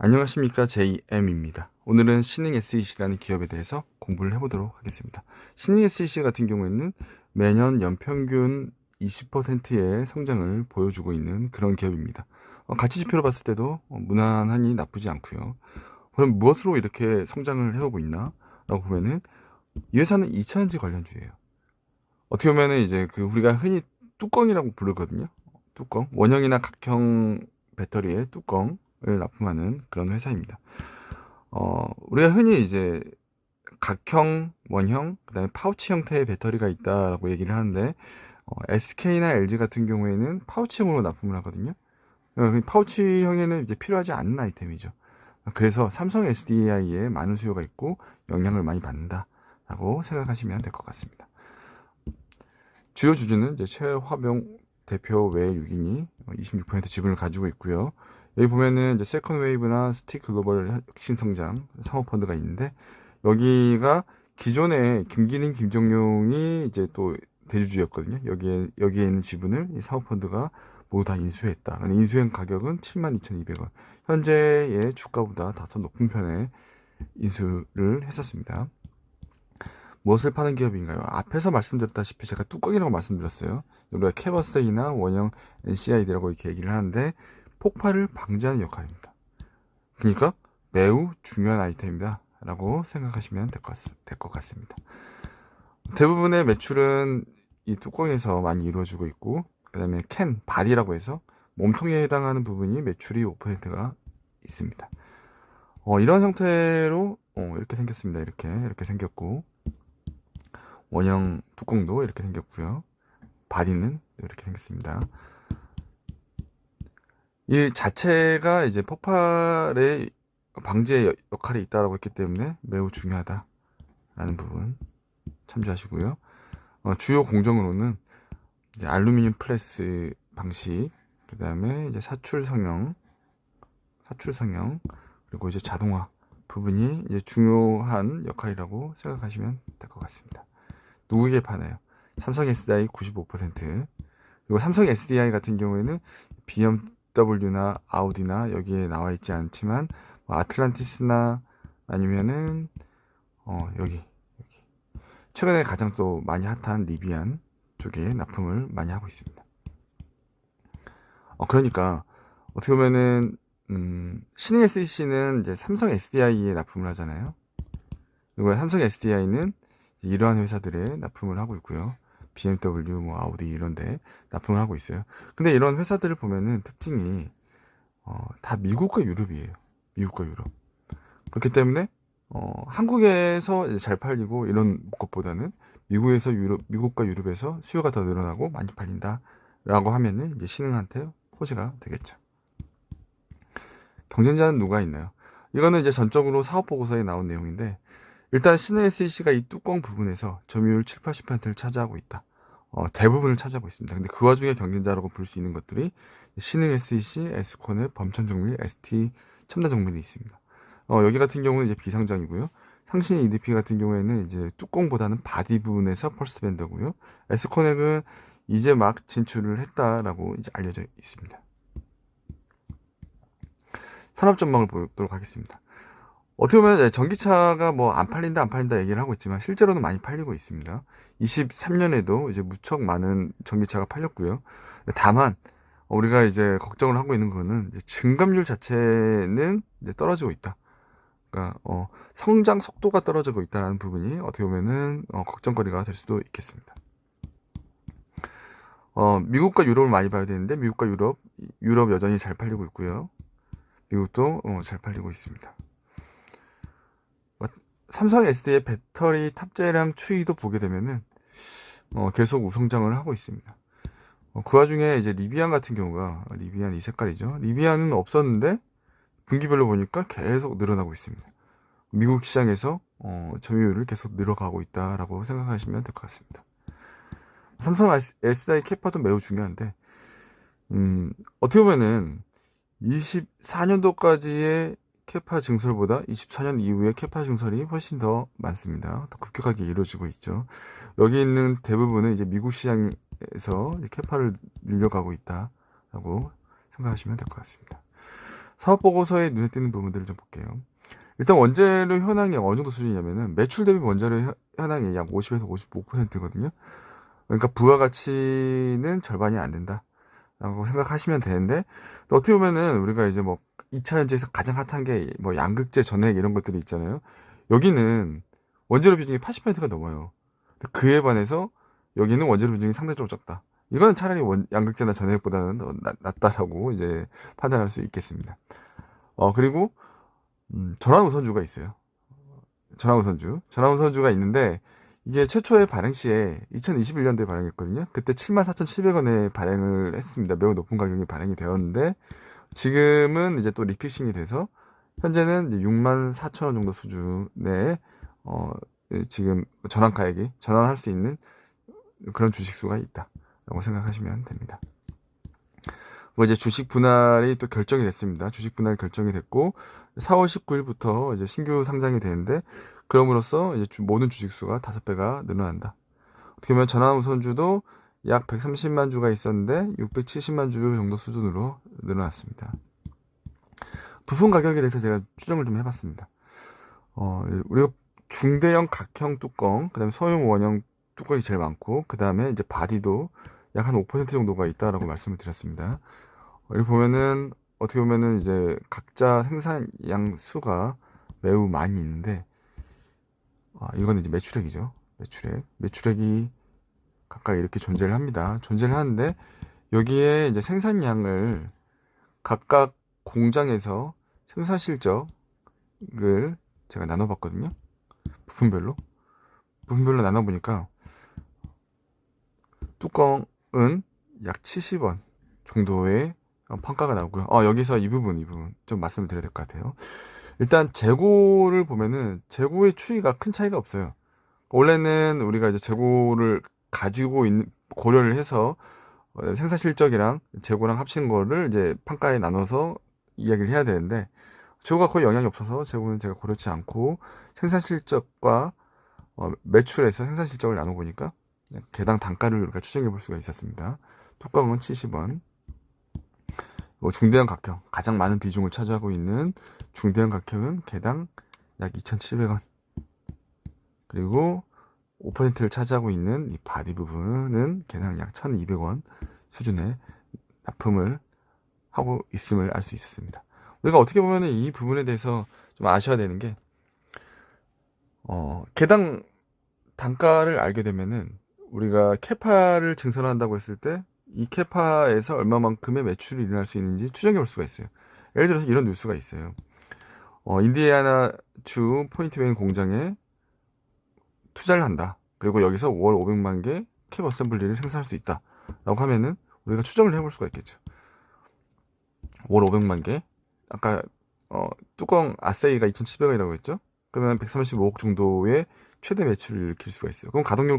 안녕하십니까, JM입니다. 오늘은 신흥 SEC라는 기업에 대해서 공부를 해보도록 하겠습니다. 신흥 SEC 같은 경우에는 매년 연평균 20%의 성장을 보여주고 있는 그런 기업입니다. 가치 지표로 봤을 때도 무난하니 나쁘지 않고요. 그럼 무엇으로 이렇게 성장을 해오고 있나? 라고 보면은 이 회사는 2차전지 관련주예요. 어떻게 보면은 이제 그 우리가 흔히 뚜껑이라고 부르거든요. 뚜껑, 원형이나 각형 배터리의 뚜껑을 납품하는 그런 회사입니다. 우리가 흔히 이제 각형, 원형, 그다음에 파우치 형태의 배터리가 있다라고 얘기를 하는데, SK나 LG 같은 경우에는 파우치형으로 납품을 하거든요. 파우치형에는 이제 필요하지 않는 아이템이죠. 그래서 삼성 SDI에 많은 수요가 있고 영향을 많이 받는다라고 생각하시면 될 것 같습니다. 주요 주주는 이제 최화병 대표 외 6인이 26% 지분을 가지고 있고요. 여기 보면은 이제 세컨 웨이브나 스티 글로벌 혁신 성장 사모펀드가 있는데, 여기가 기존에 김기린, 김정용이 이제 또 대주주였거든요. 여기에 있는 지분을 이 사모펀드가 모두 다 인수했다. 인수한 가격은 72,200원. 현재의 주가보다 더 높은 편에 인수를 했었습니다. 무엇을 파는 기업인가요? 앞에서 말씀드렸다시피 제가 뚜껑이라고 말씀드렸어요. 우리가 캐버스이나 원형 NCID라고 이렇게 얘기를 하는데, 폭발을 방지하는 역할입니다. 그러니까 매우 중요한 아이템이다 라고 생각하시면 될 것 같습니다. 대부분의 매출은 이 뚜껑에서 많이 이루어지고 있고, 그 다음에 바디라고 해서 몸통에 해당하는 부분이 매출이 5%가 있습니다. 이런 형태로 이렇게 생겼습니다. 이렇게 생겼고, 원형 뚜껑도 이렇게 생겼고요. 바디는 이렇게 생겼습니다. 이 자체가 이제 폭발의 방지의 역할이 있다고 했기 때문에 매우 중요하다라는 부분 참조하시고요. 주요 공정으로는 이제 알루미늄 프레스 방식, 그 다음에 이제 사출 성형, 그리고 이제 자동화 부분이 이제 중요한 역할이라고 생각하시면 될 것 같습니다. 누구에게 파나요? 삼성 SDI 95%, 그리고 삼성 SDI 같은 경우에는 BMW나 아우디나 여기에 나와 있지 않지만 아틀란티스나 아니면은 여기 최근에 가장 또 많이 핫한 리비안 쪽에 납품을 많이 하고 있습니다. 그러니까 어떻게 보면은 신흥 SEC는 이제 삼성 SDI에 납품을 하잖아요. 그리고 삼성 SDI는 이러한 회사들에 납품을 하고 있고요. BMW, 아우디 이런데 납품을 하고 있어요. 근데 이런 회사들을 보면은 특징이 다 미국과 유럽이에요. 미국과 유럽. 그렇기 때문에 한국에서 이제 잘 팔리고 이런 것보다는 미국과 유럽에서 수요가 더 늘어나고 많이 팔린다라고 하면은 이제 신흥한테 호재가 되겠죠. 경쟁자는 누가 있나요? 이거는 이제 전적으로 사업 보고서에 나온 내용인데, 일단 신흥 SEC가 이 뚜껑 부분에서 점유율 7, 80%를 차지하고 있다. 대부분을 차지하고 있습니다. 근데 그 와중에 경쟁자라고 볼 수 있는 것들이 신흥 SEC, 에스콘의 범천정밀, ST 첨단정밀이 있습니다. 여기 같은 경우는 이제 비상장이고요. 상신 EDP 같은 경우에는 이제 뚜껑보다는 바디 부분에서 펄스 밴더고요. 에스코넥은 이제 막 진출을 했다라고 이제 알려져 있습니다. 산업 전망을 보도록 하겠습니다. 어떻게 보면 전기차가 뭐 안 팔린다 얘기를 하고 있지만 실제로는 많이 팔리고 있습니다. 23년에도 이제 무척 많은 전기차가 팔렸고요. 다만 우리가 이제 걱정을 하고 있는 거는 이제 증감률 자체는 이제 떨어지고 있다. 그러니까 성장 속도가 떨어지고 있다는 부분이 어떻게 보면은 걱정거리가 될 수도 있겠습니다. 미국과 유럽을 많이 봐야 되는데, 미국과 유럽 여전히 잘 팔리고 있고요. 미국도 잘 팔리고 있습니다. 삼성 SD의 배터리 탑재량 추이도 보게 되면은 계속 우성장을 하고 있습니다. 그 와중에 이제 리비안 같은 경우가, 리비안 이 색깔이죠. 리비안은 없었는데 분기별로 보니까 계속 늘어나고 있습니다. 미국 시장에서 점유율을 계속 늘어가고 있다라고 생각하시면 될 것 같습니다. 삼성 SDI 캐파도 매우 중요한데, 어떻게 보면은 24년도까지의 캐파 증설보다 24년 이후의 캐파 증설이 훨씬 더 많습니다. 더 급격하게 이루어지고 있죠. 여기 있는 대부분은 이제 미국 시장에서 캐파를 늘려가고 있다라고 생각하시면 될 것 같습니다. 사업보고서에 눈에 띄는 부분들을 좀 볼게요. 일단 원재료 현황이 어느 정도 수준이냐면은 매출 대비 원재료 현황이 약 50에서 55%거든요. 그러니까 부가가치는 절반이 안 된다 라고 생각하시면 되는데, 또 어떻게 보면은 우리가 이제 뭐 2차 전지에서 가장 핫한 게 뭐 양극재, 전해액 이런 것들이 있잖아요. 여기는 원재료 비중이 80%가 넘어요. 그에 반해서 여기는 원재료 비중이 상대적으로 적다. 이건 차라리 양극재나 전해액보다는 더 낫다라고 이제 판단할 수 있겠습니다. 그리고 전환우선주가 있어요. 전환우선주가 있는데, 이게 최초의 발행 시에 2021년도에 발행했거든요. 그때 74,700원에 발행을 했습니다. 매우 높은 가격이 발행이 되었는데, 지금은 이제 또 리피싱이 돼서 현재는 64,000원 정도 수준의 지금 전환가액이 전환할 수 있는 그런 주식수가 있다라고 생각하시면 됩니다. 뭐 이제 주식 분할이 또 결정이 됐습니다. 주식 분할 결정이 됐고 4월 19일부터 이제 신규 상장이 되는데, 그럼으로써 이제 모든 주식수가 5배가 늘어난다. 어떻게 보면 전환우선주도 약 130만 주가 있었는데 670만 주 정도 수준으로 늘어났습니다. 부품 가격에 대해서 제가 추정을 좀 해봤습니다. 우리가 중대형 각형 뚜껑, 그 다음에 소형 원형 뚜껑이 제일 많고, 그 다음에 이제 바디도 약 한 5% 정도가 있다라고 말씀을 드렸습니다. 여기 보면은 어떻게 보면은 이제 각자 생산량 수가 매우 많이 있는데, 이거는 이제 매출액이죠. 매출액이 각각 이렇게 존재를 합니다. 존재를 하는데, 여기에 이제 생산량을 각각 공장에서 생산 실적을 제가 나눠봤거든요. 부품별로 나눠보니까 뚜껑은 약 70원 정도의 판가가 나오고요. 여기서 이 부분 좀 말씀을 드려야 될 것 같아요. 일단 재고를 보면은 재고의 추이가 큰 차이가 없어요. 원래는 우리가 이제 재고를 가지고 있는 고려를 해서 생산 실적이랑 재고랑 합친 거를 이제 판가에 나눠서 이야기를 해야 되는데, 재고가 거의 영향이 없어서 재고는 제가 고려치 않고 생산 실적과 매출에서 생산 실적을 나눠보니까 개당 단가를 우리가 추정해 볼 수가 있었습니다. 뚜껑은 70원, 중대형 각형, 가장 많은 비중을 차지하고 있는 중대형 각형은 개당 약 2,700원, 그리고 5%를 차지하고 있는 이 바디 부분은 개당 약 1,200원 수준의 납품을 하고 있음을 알 수 있었습니다. 우리가 어떻게 보면 이 부분에 대해서 좀 아셔야 되는 게, 개당 단가를 알게 되면은 우리가 캐파를 증설한다고 했을 때 이 캐파에서 얼마만큼의 매출이 일어날 수 있는지 추정해 볼 수가 있어요. 예를 들어서 이런 뉴스가 있어요. 인디애나 주 포인트웨인 공장에 투자를 한다. 그리고 여기서 월 500만 개 캡 어셈블리를 생산할 수 있다 라고 하면은 우리가 추정을 해볼 수가 있겠죠. 월 500만 개, 아까 뚜껑 아세이가 2,700원이라고 했죠. 그러면 135억 정도의 최대 매출을 일으킬 수가 있어요. 그럼 가동률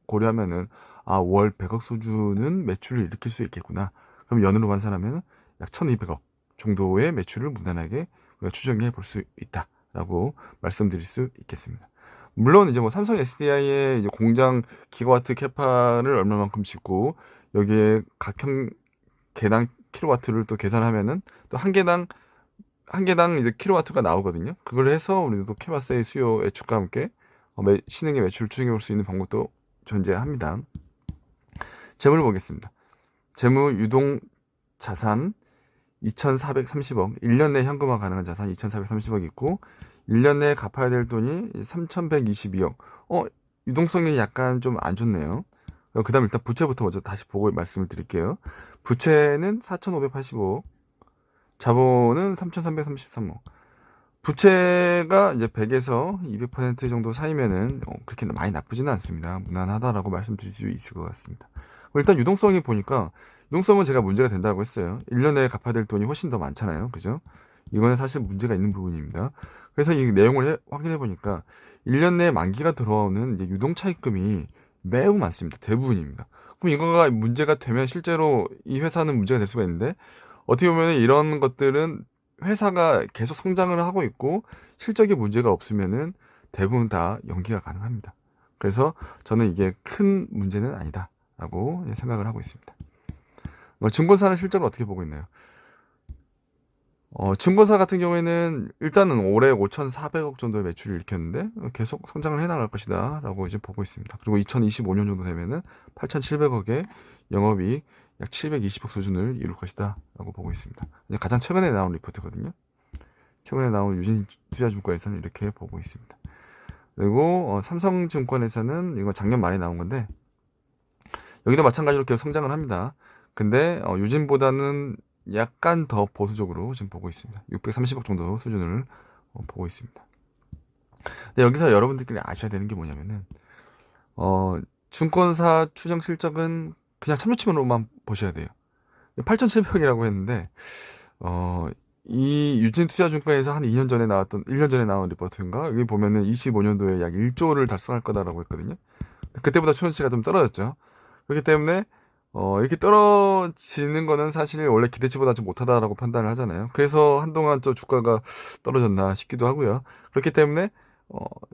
고려하면은 월 100억 수준은 매출을 일으킬 수 있겠구나. 그럼 연으로 환산하면 약 1,200억 정도의 매출을 무난하게 우리가 추정해 볼 수 있다라고 말씀드릴 수 있겠습니다. 물론 이제 뭐 삼성 SDI의 이제 공장 기가와트 캐파를 얼마만큼 짓고 여기에 각형 개당 킬로와트를 또 계산하면은 또 한 개당 이제 킬로와트가 나오거든요. 그걸 해서 우리도 캐파세의 수요 예측과 함께 신흥의 매출을 추정해 볼 수 있는 방법도 존재합니다. 재물을 보겠습니다. 재무 유동 자산 2,430억, 1년 내에 현금화 가능한 자산 2,430억 있고 1년 내에 갚아야 될 돈이 3,122억. 유동성이 약간 좀 안 좋네요. 그 다음 일단 부채부터 먼저 다시 보고 말씀을 드릴게요. 부채는 4,585억, 자본은 3,333억. 부채가 이제 100에서 200% 정도 사이면은 그렇게 많이 나쁘지는 않습니다. 무난하다라고 말씀드릴 수 있을 것 같습니다. 일단 유동성이 보니까, 유동성은 제가 문제가 된다고 했어요. 1년 내에 갚아야 될 돈이 훨씬 더 많잖아요. 그죠? 이거는 사실 문제가 있는 부분입니다. 그래서 이 내용을 확인해 보니까 1년 내에 만기가 들어오는 이제 유동 차입금이 매우 많습니다. 대부분입니다. 그럼 이거가 문제가 되면 실제로 이 회사는 문제가 될 수가 있는데, 어떻게 보면 이런 것들은 회사가 계속 성장을 하고 있고 실적에 문제가 없으면은 대부분 다 연기가 가능합니다. 그래서 저는 이게 큰 문제는 아니다라고 생각을 하고 있습니다. 증권사는 실적을 어떻게 보고 있나요? 증권사 같은 경우에는 일단은 올해 5,400억 정도의 매출을 일으켰는데 계속 성장을 해나갈 것이다 라고 이제 보고 있습니다. 그리고 2025년 정도 되면은 8,700억의 영업이익 약 720억 수준을 이룰 것이다 라고 보고 있습니다. 이제 가장 최근에 나온 리포트거든요. 최근에 나온 유진투자증권에서는 이렇게 보고 있습니다. 그리고 삼성증권에서는 이거 작년 말에 나온 건데 여기도 마찬가지로 계속 성장을 합니다. 근데 유진보다는 약간 더 보수적으로 지금 보고 있습니다. 630억 정도 수준을 보고 있습니다. 근데 여기서 여러분들끼리 아셔야 되는 게 뭐냐면은 증권사 추정 실적은 그냥 참조치만으로만 보셔야 돼요. 8,700억이라고 했는데 이 유진투자증권에서 한 2년 전에 나왔던 1년 전에 나온 리포트인가 여기 보면은 25년도에 약 1조를 달성할 거다라고 했거든요. 그때보다 추천치가 좀 떨어졌죠. 그렇기 때문에 이렇게 떨어지는 거는 사실 원래 기대치보다 좀 못하다라고 판단을 하잖아요. 그래서 한동안 또 주가가 떨어졌나 싶기도 하고요. 그렇기 때문에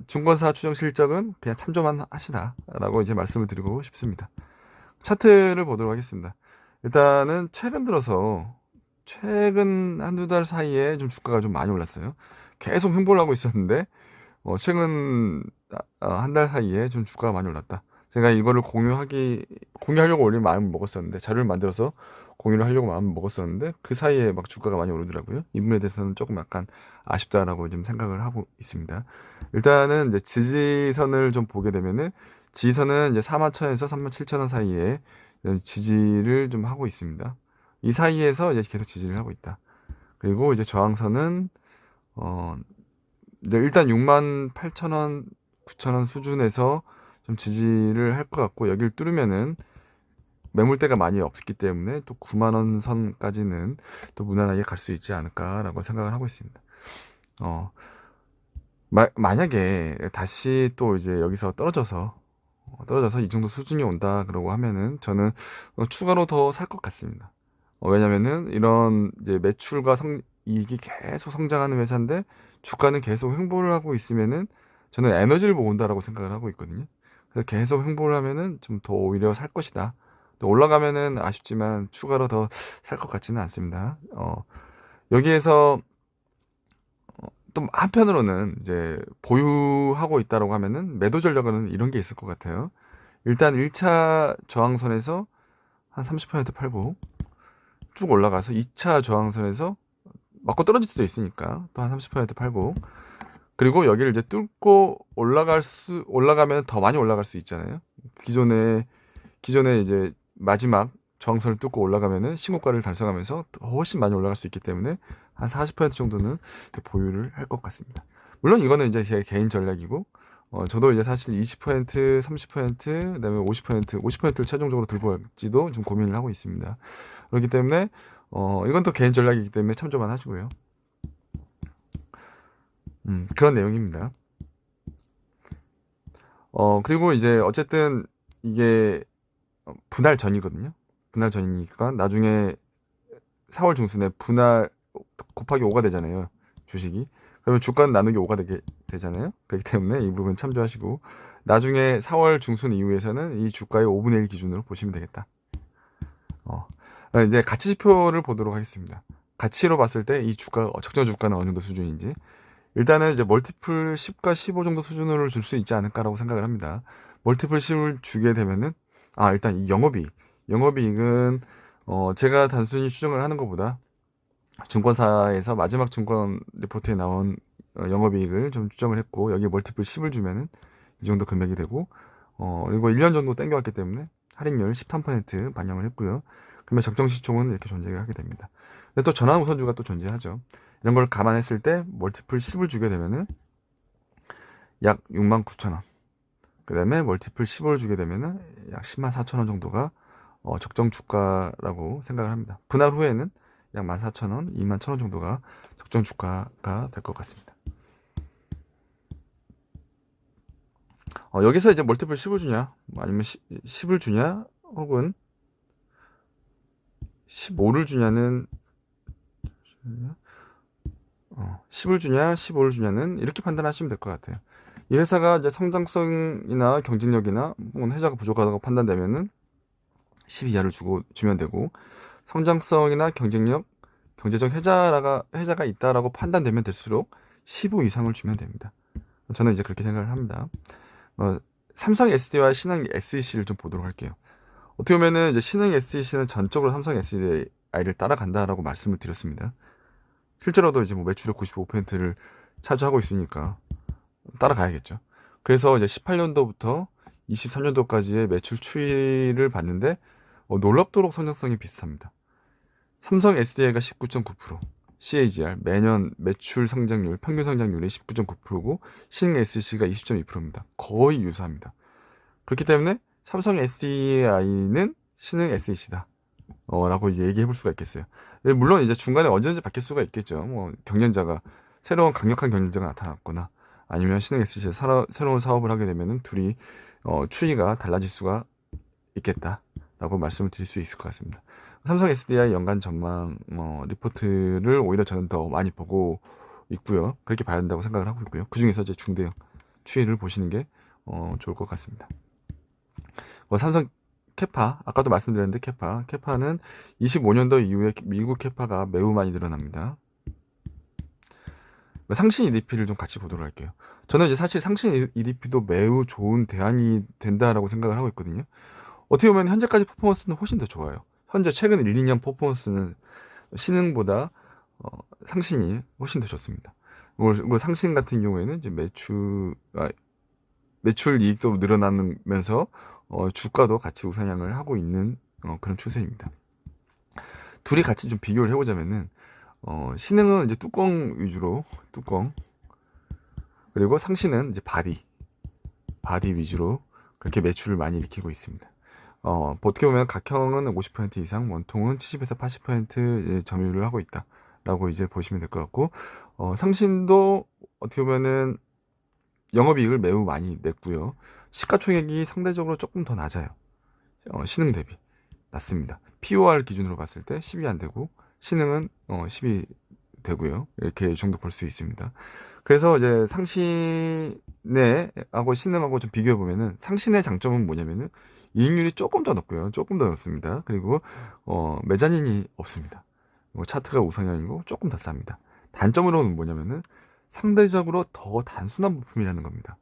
증권사 추정 실적은 그냥 참조만 하시라라고 이제 말씀을 드리고 싶습니다. 차트를 보도록 하겠습니다. 일단은 최근 한두 달 사이에 좀 주가가 좀 많이 올랐어요. 계속 횡보를 하고 있었는데 최근 한 달 사이에 좀 주가가 많이 올랐다. 제가 이거를 공유하려고 원래 마음을 먹었었는데 자료를 만들어서 공유를 하려고 마음을 먹었었는데 그 사이에 막 주가가 많이 오르더라고요. 이 부분에 대해서는 조금 약간 아쉽다라고 좀 생각을 하고 있습니다. 일단은 이제 지지선을 좀 보게 되면은 지지선은 이제 41,000에서 37,000원 사이에 지지를 좀 하고 있습니다. 이 사이에서 이제 계속 지지를 하고 있다. 그리고 이제 저항선은 이제 일단 68,000원, 9,000원 수준에서 좀 지지를 할 것 같고 여기를 뚫으면은 매물대가 많이 없기 때문에 또 9만원 선까지는 또 무난하게 갈 수 있지 않을까라고 생각을 하고 있습니다. 만약에 다시 또 이제 여기서 떨어져서 이 정도 수준이 온다 그러고 하면은 저는 추가로 더 살 것 같습니다. 왜냐면은 이런 이제 매출과 이익이 계속 성장하는 회사인데 주가는 계속 횡보를 하고 있으면은 저는 에너지를 모은다라고 생각을 하고 있거든요. 그래서 계속 횡보를 하면은 좀 더 오히려 살 것이다. 또 올라가면은 아쉽지만 추가로 더 살 것 같지는 않습니다. 여기에서 또 한편으로는 이제 보유하고 있다라고 하면은 매도 전략은 이런 게 있을 것 같아요. 일단 1차 저항선에서 한 30% 팔고 쭉 올라가서 2차 저항선에서 맞고 떨어질 수도 있으니까 또 한 30% 팔고 그리고 여기를 이제 뚫고 올라가면 더 많이 올라갈 수 있잖아요. 기존에 이제 마지막 저항선을 뚫고 올라가면은 신고가를 달성하면서 훨씬 많이 올라갈 수 있기 때문에 한 40% 정도는 보유를 할 것 같습니다. 물론 이거는 이제 제 개인 전략이고 저도 이제 사실 20%, 30%, 그다음에 50%를 최종적으로 들고 갈지도 좀 고민을 하고 있습니다. 그렇기 때문에 이건 또 개인 전략이기 때문에 참조만 하시고요. 그런 내용입니다. 그리고 이제 어쨌든 이게 분할 전이거든요. 분할 전이니까 나중에 4월 중순에 분할 곱하기 5가 되잖아요. 주식이. 그러면 주가는 나누기 5가 되잖아요. 그렇기 때문에 이 부분 참조하시고 나중에 4월 중순 이후에서는 이 주가의 5분의 1 기준으로 보시면 되겠다. 이제 가치 지표를 보도록 하겠습니다. 가치로 봤을 때 이 적정 주가는 어느 정도 수준인지 일단은 이제 멀티플 10과 15 정도 수준으로 줄 수 있지 않을까라고 생각을 합니다. 멀티플 10을 주게 되면은 일단 이 영업이익은 제가 단순히 추정을 하는 것보다 증권사에서 마지막 증권 리포트에 나온 영업이익을 좀 추정을 했고 여기에 멀티플 10을 주면은 이 정도 금액이 되고 그리고 1년 정도 땡겨왔기 때문에 할인율 13% 반영을 했고요. 그러면 적정 시총은 이렇게 존재하게 됩니다. 근데 또 전환 우선주가 또 존재하죠. 이런 걸 감안했을 때 멀티플 10을 주게 되면은 약 69,000원. 그 다음에 멀티플 15를 주게 되면은 약 104,000원 정도가 적정 주가라고 생각을 합니다. 분할 후에는 약 14,000원, 21,000원 정도가 적정 주가가 될 것 같습니다. 여기서 이제 멀티플 10을 주냐, 아니면 10을 주냐, 혹은 15를 주냐는 10을 주냐, 15를 주냐는 이렇게 판단하시면 될 것 같아요. 이 회사가 이제 성장성이나 경쟁력이나 혹은 회사가 부족하다고 판단되면은 10 이하를 주면 되고 성장성이나 경쟁력, 경제적 해자가 있다라고 판단되면 될수록 15 이상을 주면 됩니다. 저는 이제 그렇게 생각을 합니다. 삼성 SD와 신흥 SEC를 좀 보도록 할게요. 어떻게 보면은 이제 신흥 SEC는 전적으로 삼성 SDI를 따라간다라고 말씀을 드렸습니다. 실제로도 이제 뭐 매출의 95%를 차지하고 있으니까 따라가야겠죠. 그래서 이제 18년도부터 23년도까지의 매출 추이를 봤는데 놀랍도록 성장성이 비슷합니다. 삼성 SDI가 19.9%, CAGR 매년 매출 성장률, 평균 성장률이 19.9%고 신흥 SEC가 20.2%입니다. 거의 유사합니다. 그렇기 때문에 삼성 SDI는 신흥 SEC다. 라고 이제 얘기해 볼 수가 있겠어요. 물론 이제 중간에 언제든지 바뀔 수가 있겠죠. 뭐 경쟁자가 새로운 강력한 경쟁자가 나타났거나 아니면 신흥 SEC에 새로운 사업을 하게 되면은 둘이 추이가 달라질 수가 있겠다라고 말씀을 드릴 수 있을 것 같습니다. 삼성 SDI 연간 전망 리포트를 오히려 저는 더 많이 보고 있고요. 그렇게 봐야 된다고 생각을 하고 있고요. 그 중에서 이제 중대형 추이를 보시는 게 좋을 것 같습니다. 삼성 캐파, 아까도 말씀드렸는데 캐파는 25년도 이후에 미국 캐파가 매우 많이 늘어납니다. 상신 EDP를 좀 같이 보도록 할게요. 저는 이제 사실 상신 EDP도 매우 좋은 대안이 된다라고 생각을 하고 있거든요. 어떻게 보면 현재까지 퍼포먼스는 훨씬 더 좋아요. 현재 최근 1, 2년 퍼포먼스는 신흥보다 상신이 훨씬 더 좋습니다. 상신 같은 경우에는 이제 매출 이익도 늘어나면서 주가도 같이 우상향을 하고 있는 그런 추세입니다. 둘이 같이 좀 비교를 해보자면은 신흥은 이제 뚜껑 위주로 그리고 상신은 이제 바디 위주로 그렇게 매출을 많이 일으키고 있습니다. 어떻게 보면 각형은 50% 이상, 원통은 70에서 80% 점유율을 하고 있다라고 이제 보시면 될 것 같고, 상신도 어떻게 보면은 영업이익을 매우 많이 냈고요. 시가총액이 상대적으로 조금 더 낮아요. 신흥 대비 낮습니다. POR 기준으로 봤을 때 10이 안 되고 신흥은 10이 되고요. 이렇게 정도 볼 수 있습니다. 그래서 이제 상신하고 신흥하고 좀 비교해 보면은 상신의 장점은 뭐냐면은 이익률이 조금 더 높고요. 조금 더 높습니다. 그리고 메자닌이 없습니다. 차트가 우상향이고 조금 더 쌉니다. 단점으로는 뭐냐면은 상대적으로 더 단순한 부품이라는 겁니다.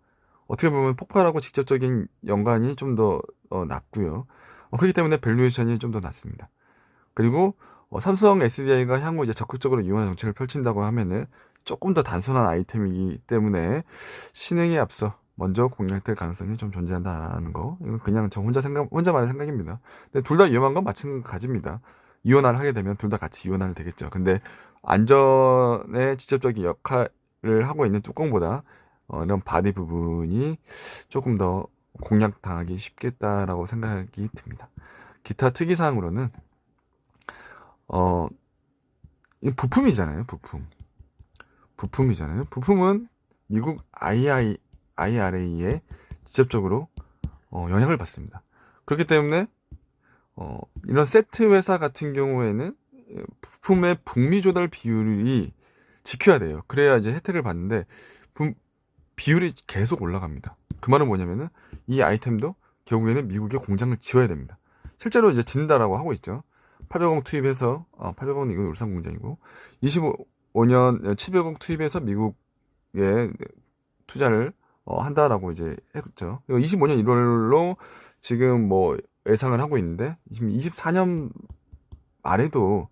어떻게 보면 폭발하고 직접적인 연관이 좀 더 낮고요. 그렇기 때문에 밸류에이션이 좀 더 낮습니다. 그리고 삼성 SDI가 향후 이제 적극적으로 이원화 정책을 펼친다고 하면은 조금 더 단순한 아이템이기 때문에 신흥에 앞서 먼저 공략될 가능성이 좀 존재한다는 거. 이건 그냥 저 혼자만의 생각입니다. 근데 둘 다 위험한 건 마찬가지입니다. 이원화를 하게 되면 둘 다 같이 이원화를 되겠죠. 근데 안전에 직접적인 역할을 하고 있는 뚜껑보다 이런 바디 부분이 조금 더 공략당하기 쉽겠다라고 생각이 듭니다. 기타 특이사항으로는 이 부품이잖아요. 부품이잖아요. 부품은 미국 IRA에 직접적으로 영향을 받습니다. 그렇기 때문에 이런 세트 회사 같은 경우에는 부품의 북미 조달 비율이 지켜야 돼요. 그래야 이제 혜택을 받는데 비율이 계속 올라갑니다. 그 말은 뭐냐면은 이 아이템도 결국에는 미국에 공장을 지어야 됩니다. 실제로 이제 짓는다라고 하고 있죠. 800억 투입해서 800억은 이건 울산 공장이고 25년 700억 투입해서 미국에 투자를 한다라고 이제 했죠. 25년 1월로 지금 뭐 예상을 하고 있는데 지금 24년 말에도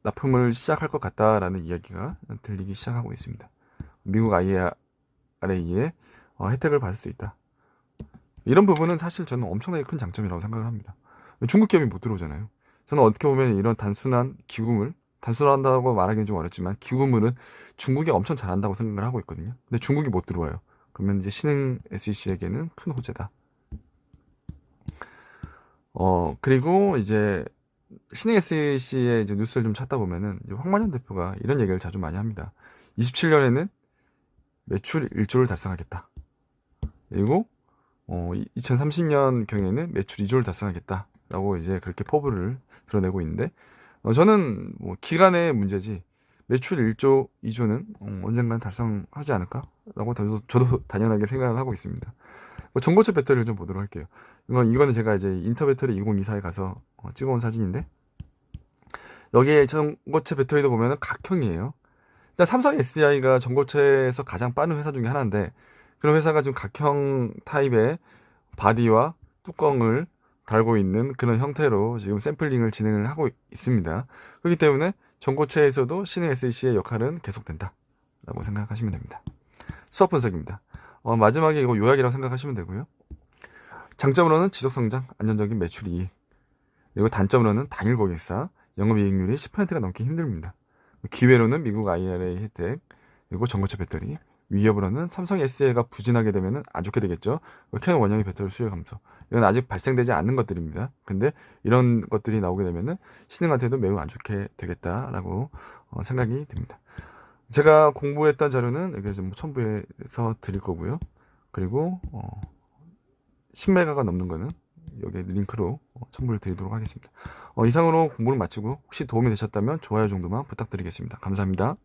납품을 시작할 것 같다라는 이야기가 들리기 시작하고 있습니다. 미국 IRA에 혜택을 받을 수 있다. 이런 부분은 사실 저는 엄청나게 큰 장점이라고 생각을 합니다. 중국 기업이 못 들어오잖아요. 저는 어떻게 보면 이런 단순한 기구물, 단순하다고 말하기는 좀 어렵지만 기구물은 중국이 엄청 잘한다고 생각을 하고 있거든요. 근데 중국이 못 들어와요. 그러면 이제 신흥 SEC에게는 큰 호재다. 그리고 이제 신흥 SEC의 이제 뉴스를 좀 찾다 보면은 황만현 대표가 이런 얘기를 자주 많이 합니다. 27년에는 매출 1조를 달성하겠다. 그리고 2030년 경에는 매출 2조를 달성하겠다라고 이제 그렇게 포부를 드러내고 있는데 저는 뭐 기간의 문제지 매출 1조, 2조는 언젠간 달성하지 않을까라고 저도 당연하게 생각을 하고 있습니다. 전고체 배터리를 좀 보도록 할게요. 이거는 제가 이제 인터배터리 2024에 가서 찍어온 사진인데 여기에 전고체 배터리도 보면은 각형이에요. 일단 삼성 SDI가 전고체에서 가장 빠른 회사 중에 하나인데, 그런 회사가 지금 각형 타입의 바디와 뚜껑을 달고 있는 그런 형태로 지금 샘플링을 진행을 하고 있습니다. 그렇기 때문에 전고체에서도 신흥 SEC의 역할은 계속된다 라고 생각하시면 됩니다. 수업 분석입니다. 마지막에 이거 요약이라고 생각하시면 되고요. 장점으로는 지속성장, 안정적인 매출이익, 그리고 단점으로는 단일 고객사, 영업이익률이 10%가 넘기 힘듭니다. 기회로는 미국 IRA 혜택, 그리고 전고체 배터리, 위협으로는 삼성 SDI가 부진하게 되면 안 좋게 되겠죠. 캐논 원형의 배터리 수요 감소. 이건 아직 발생되지 않는 것들입니다. 근데 이런 것들이 나오게 되면 신흥한테도 매우 안 좋게 되겠다라고 생각이 듭니다. 제가 공부했던 자료는 여기 좀 첨부해서 드릴 거고요. 그리고 10메가가 넘는 거는 여기 링크로 첨부를 드리도록 하겠습니다. 이상으로 공부를 마치고 혹시 도움이 되셨다면 좋아요 정도만 부탁드리겠습니다. 감사합니다.